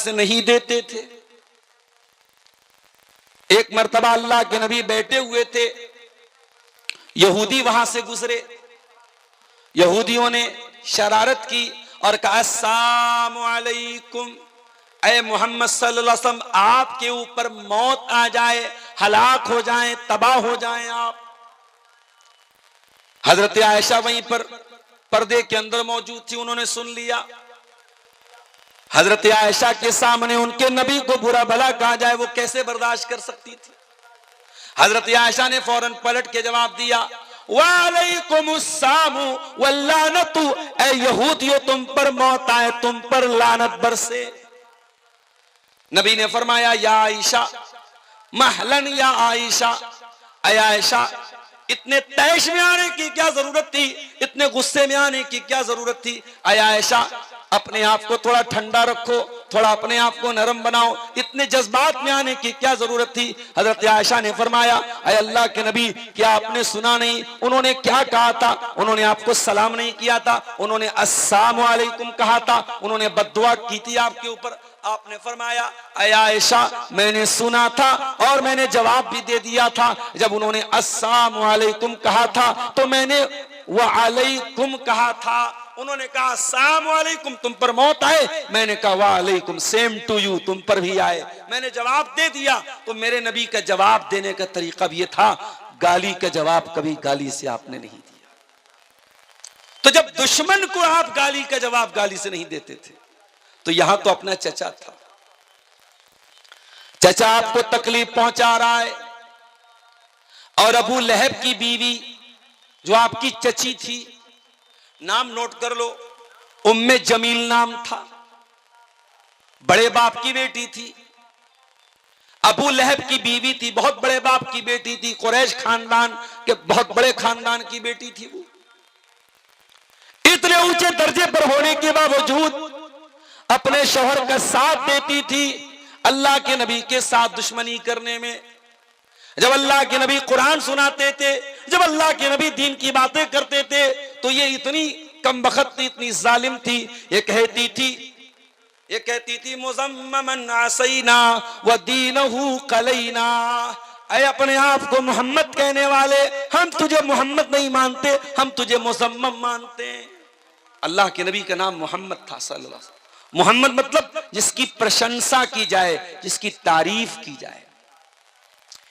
से नहीं देते थे। एक मर्तबा अल्लाह के नबी बैठे हुए थे, यहूदी वहां से गुजरे। यहूदियों ने शरारत की और कहा अस्सलामु अलैकुम, ऐ मोहम्मद सल्लल्लाहु अलैहि वसल्लम, आपके ऊपर मौत आ जाए, हलाक हो जाएं, तबाह हो जाएं आप। हजरत आयशा वहीं पर पर्दे के अंदर मौजूद थी, उन्होंने सुन लिया। हजरत आयशा के सामने उनके नबी को बुरा भला कहा जाए, वो कैसे बर्दाश्त कर सकती थी। हजरत आयशा ने फौरन पलट के जवाब दिया, वालेकुमुस्सलामु वल्लानतु, ऐ यहूदियों तुम पर मौत आए, तुम पर लानत बरसे। नबी ने फरमाया, या आयशा महलन या आयशा, ऐ आयशा इतने तैश में आने की क्या जरूरत थी, इतने गुस्से में आने की क्या जरूरत थी। ऐ आयशा अपने आप को थोड़ा ठंडा रखो, थोड़ा अपने आप को नरम बनाओ, इतने जज्बात में आने की क्या जरूरत थी। हजरत आयशा ने फरमाया, ऐ अल्लाह के नबी क्या आपने सुना नहीं उन्होंने क्या कहा था? उन्होंने आपको सलाम नहीं किया था, उन्होंने अस्सलामु अलैकुम कहा था, उन्होंने बद्दुआ की थी आपके ऊपर। आपने फरमाया, ऐ आयशा मैंने सुना था और मैंने जवाब भी दे दिया था। जब उन्होंने अस्सलामु अलैकुम कहा था तो मैंने व अलैकुम कहा था। उन्होंने कहा अस्सलामु अलैकुम, तुम पर मौत आए, मैंने कहा व अलैकुम, सेम टू यू, तुम पर भी आए। मैंने जवाब दे दिया। तो मेरे नबी का जवाब देने का तरीका भी ये था, गाली का जवाब कभी गाली से आपने नहीं दिया। तो जब दुश्मन को आप गाली का जवाब गाली से नहीं देते थे, तो यहां तो अपना चचा था, चचा आपको तकलीफ पहुंचा रहा है। और अबू लहब की बीवी जो आपकी चची थी, नाम नोट कर लो, उम्मे जमील नाम था, बड़े बाप की बेटी थी। अबू लहब की बीवी थी, बहुत बड़े बाप की बेटी थी, कुरैश खानदान के बहुत बड़े खानदान की बेटी थी। वो इतने ऊंचे दर्जे पर होने के बावजूद अपने शौहर का साथ देती थी अल्लाह के नबी के साथ दुश्मनी करने में। जब अल्लाह के नबी कुरान सुनाते थे, जब अल्लाह के नबी दीन की बातें करते थे, तो ये इतनी कमबख्त थी, इतनी जालिम थी। ये कहती थी मुज़म्ममन आसैना व दीनहु कलैना, ऐ अपने आप को मोहम्मद कहने वाले, हम तुझे मोहम्मद नहीं मानते, हम तुझे मुज़म्मम मानते हैं। अल्लाह के नबी का नाम मोहम्मद था सल्लल्लाहु अलैहि वसल्लम। मोहम्मद मतलब जिसकी प्रशंसा की जाए, जिसकी तारीफ की जाए।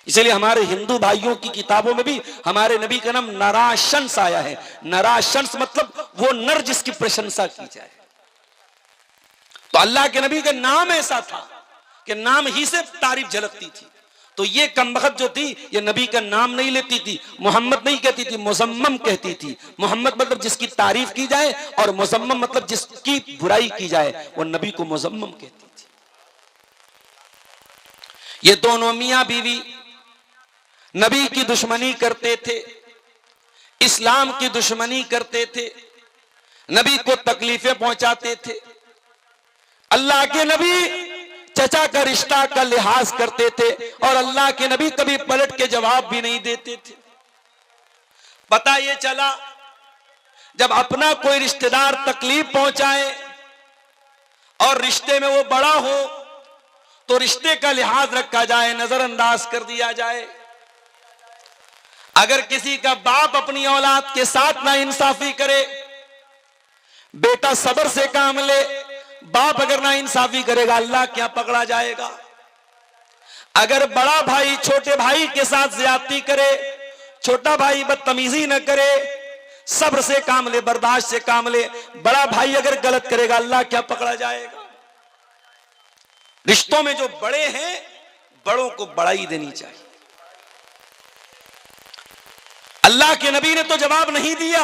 इसलिए हमारे हिंदू भाइयों की किताबों में भी हमारे नबी का नाम नराशंस आया है। नराशंस मतलब वो नर जिसकी प्रशंसा की जाए। तो अल्लाह के नबी का नाम ऐसा था कि नाम ही से तारीफ झलकती थी। तो ये कमबख्त जो थी, ये नबी का नाम नहीं लेती थी, मोहम्मद नहीं कहती थी, मुज़म्मम कहती थी। मोहम्मद मतलब जिसकी तारीफ की जाए, और मुज़म्मम मतलब जिसकी बुराई की जाए, वो नबी को मुज़म्मम कहती थी। ये दोनों मियां बीवी नबी की दुश्मनी करते थे, इस्लाम की दुश्मनी करते थे, नबी को तकलीफें पहुंचाते थे। अल्लाह के नबी चचा का रिश्ता का लिहाज करते थे, और अल्लाह के नबी कभी पलट के जवाब भी नहीं देते थे। पता ये चला जब अपना कोई रिश्तेदार तकलीफ पहुंचाए और रिश्ते में वो बड़ा हो, तो रिश्ते का लिहाज रखा जाए, नजरअंदाज कर दिया जाए। अगर किसी का बाप अपनी औलाद के साथ ना इंसाफी करे, बेटा सब्र से काम ले, बाप अगर ना इंसाफी करेगा अल्लाह क्या पकड़ा जाएगा। अगर बड़ा भाई छोटे भाई के साथ ज्यादती करे, छोटा भाई बदतमीजी न करे, सब्र से काम ले, बर्दाश्त से काम ले, बड़ा भाई अगर गलत करेगा अल्लाह क्या पकड़ा जाएगा। रिश्तों में जो बड़े हैं, बड़ों को बड़ाई देनी चाहिए। अल्लाह के नबी ने तो जवाब नहीं दिया,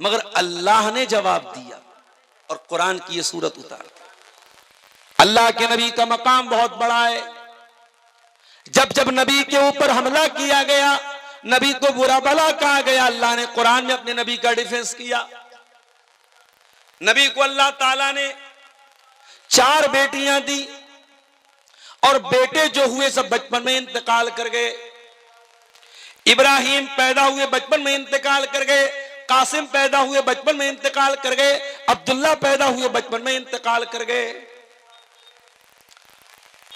मगर अल्लाह ने जवाब दिया और कुरान की ये सूरत उतार। अल्लाह के नबी का मकाम बहुत बड़ा है। जब जब नबी के ऊपर हमला किया गया, नबी को बुरा भला कहा गया, अल्लाह ने कुरान में अपने नबी का डिफेंस किया। नबी को अल्लाह ताला ने 4 बेटियां दी, और बेटे जो हुए सब बचपन में इंतकाल कर गए। इब्राहिम पैदा हुए बचपन में इंतकाल कर गए, कासिम पैदा हुए बचपन में इंतकाल कर गए, अब्दुल्ला पैदा हुए बचपन में इंतकाल कर गए।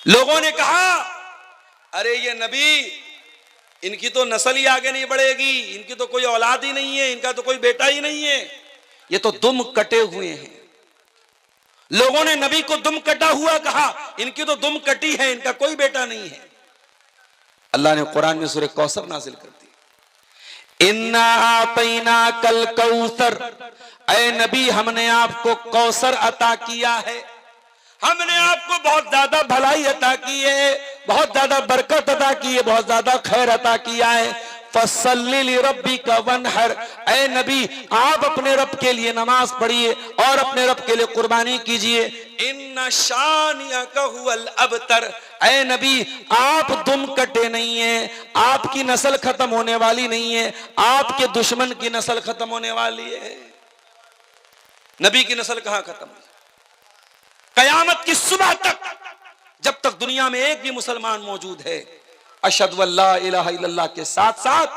लोगों ने कहा अरे ये नबी, इनकी तो नस्ल ही आगे नहीं बढ़ेगी, इनकी तो कोई औलाद ही नहीं है, इनका तो कोई बेटा ही नहीं है, ये तो दुम कटे हुए हैं। लोगों ने नबी को दुम कटा हुआ कहा, इनकी तो दुम कटी है, इनका कोई बेटा नहीं है। अल्लाह ने कुरान में सूरह कौसर नाजिल कर दी, इन्ना आतैना कल कौसर, ऐ नबी हमने आपको कौसर अता किया है, हमने आपको बहुत ज्यादा भलाई अता की है, बहुत ज्यादा बरकत अता की है, बहुत ज्यादा खैर अता किया है। फसल्ली लिरब्बिका वनहर, ऐ नबी आप अपने रब के लिए नमाज पढ़िए और अपने रब के लिए कुर्बानी कीजिए। इन्ना शानियका हुवल अबतर, ऐ नबी आप दुम कटे नहीं है, आपकी नस्ल खत्म होने वाली नहीं है, आपके दुश्मन की नस्ल खत्म होने वाली है। नबी की नस्ल कहां खत्म हुई? कयामत की सुबह तक, जब तक दुनिया में एक भी मुसलमान मौजूद है, अशहदु अल्ला इलाहा इल्लल्लाह के साथ साथ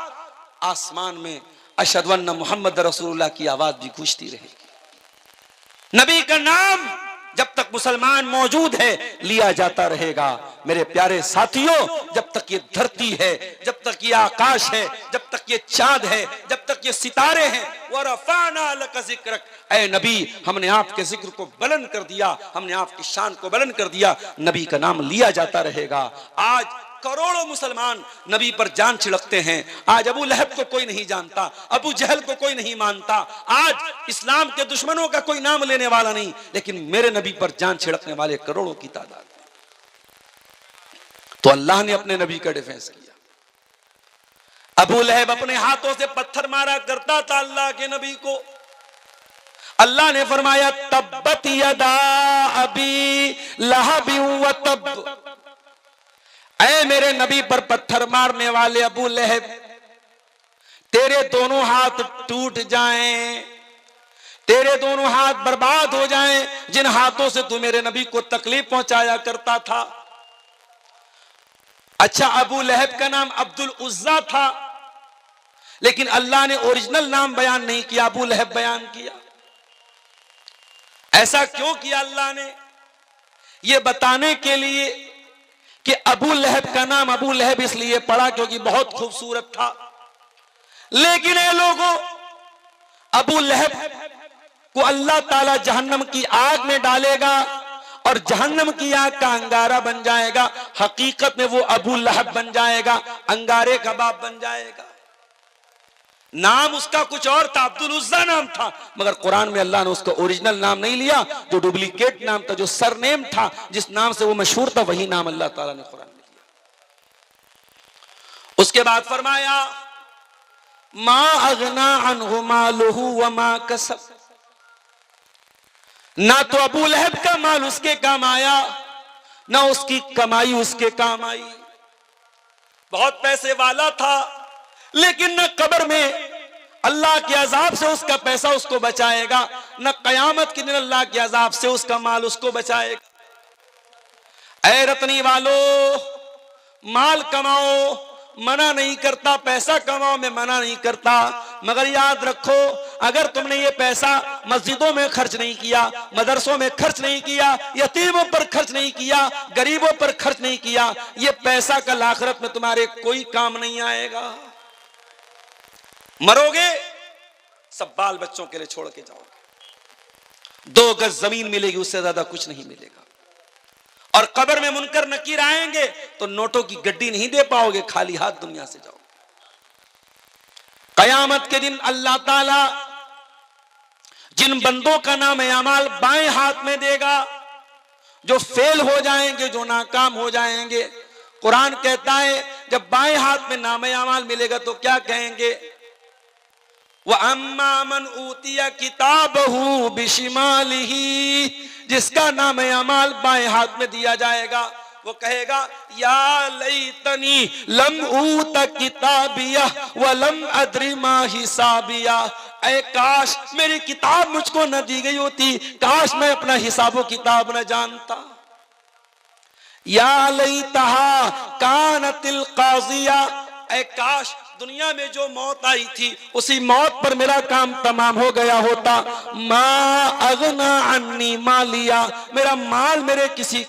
आसमान में अशहदु अन्ना मुहम्मद रसूलुल्लाह की आवाज भी गूंजती रहेगी। नबी का नाम जब तक मुसलमान मौजूद है लिया जाता रहेगा। मेरे प्यारे साथियों, जब तक ये धरती है, जब तक ये आकाश है, जब तक ये चांद है, जब तक ये सितारे हैं, वरफ़अना लका ज़िक्रक, ऐ नबी हमने आपके जिक्र को बुलंद कर दिया, हमने आपकी शान को बुलंद कर दिया। नबी का नाम लिया जाता रहेगा। आज करोड़ों मुसलमान नबी पर जान छिड़कते हैं। आज अबू लहब को कोई नहीं जानता, अबू जहल को कोई नहीं मानता, आज इस्लाम के दुश्मनों का कोई नाम लेने वाला नहीं, लेकिन मेरे नबी पर जान छिड़कने वाले करोड़ों की तादाद। तो अल्लाह ने अपने नबी का डिफेंस किया। अबू लहब अपने हाथों से पत्थर मारा करता था अल्लाह के नबी को। अल्लाह ने फरमाया तब्बत यदा अबी लहब व तब, ऐ मेरे नबी पर पत्थर मारने वाले अबू लहब, तेरे दोनों हाथ टूट जाएं, तेरे दोनों हाथ बर्बाद हो जाएं, जिन हाथों से तू मेरे नबी को तकलीफ पहुंचाया करता था। अच्छा, अबू लहब का नाम अब्दुल उज्जा था, लेकिन अल्लाह ने ओरिजिनल नाम बयान नहीं किया, अबू लहब बयान किया। ऐसा क्यों किया अल्लाह ने? यह बताने के लिए कि अबू लहब का नाम अबू लहब इसलिए पड़ा क्योंकि बहुत खूबसूरत था। लेकिन ये लोगों, अबू लहब को अल्लाह ताला जहन्नम की आग में डालेगा और जहन्नम की आग का अंगारा बन जाएगा। हकीकत में वो अबू लहब बन जाएगा, अंगारे का बाप बन जाएगा। नाम उसका कुछ और था, अब्दुल उज्जा नाम था, मगर कुरान में अल्लाह ने उसका ओरिजिनल नाम नहीं लिया, जो डुप्लीकेट नाम था, जो सरनेम था, जिस नाम से वो मशहूर था, वही नाम अल्लाह ताला ने कुरान में लिया। उसके बाद फरमाया मा अगना अन्हु मालुहु व मा कसब, ना तो अबू लहब का माल उसके काम आया, ना उसकी कमाई उसके काम आई। बहुत पैसे वाला था, लेकिन न कब्र में अल्लाह के अजाब से उसका पैसा उसको बचाएगा, न कयामत के दिन अल्लाह के अजाब से उसका माल उसको बचाएगा। ऐ रतनी वालों, माल कमाओ मना नहीं करता, पैसा कमाओ मैं मना नहीं करता, मगर याद रखो अगर तुमने ये पैसा मस्जिदों में खर्च नहीं किया, मदरसों में खर्च नहीं किया, यतीमों पर खर्च नहीं किया, गरीबों पर खर्च नहीं किया, ये पैसा कल आखिरत में तुम्हारे कोई काम नहीं आएगा। मरोगे सब बाल बच्चों के लिए छोड़ के जाओगे, 2 गज जमीन मिलेगी, उससे ज्यादा कुछ नहीं मिलेगा। और कब्र में मुनकर नकीर आएंगे तो नोटों की गड्डी नहीं दे पाओगे, खाली हाथ दुनिया से जाओगे। कयामत के दिन अल्लाह ताला जिन बंदों का नाम अमाल बाएं हाथ में देगा, जो फेल हो जाएंगे, जो नाकाम हो जाएंगे, कुरान कहता है जब बाएं हाथ में नाम अमाल मिलेगा तो क्या कहेंगे? व अम्मा मन ऊतिया किताबहू बिशिमालिही, जिसका नाम अमाल बाएं हाथ में दिया जाएगा वो कहेगा या लैतनी लम ऊत किताबिया व लम अद्री मा हिसाबिया, ऐ काश मेरी किताब मुझको न दी गई होती, काश मैं अपना हिसाबो किताब न जानता। या लैतहा कानतिल काजिया, ऐ काश दुनिया में जो मौत आई थी उसी मौत पर मेरा काम तमाम हो गया होता। मा अगना अन्नी मालिया, मेरा माल मेरे किसी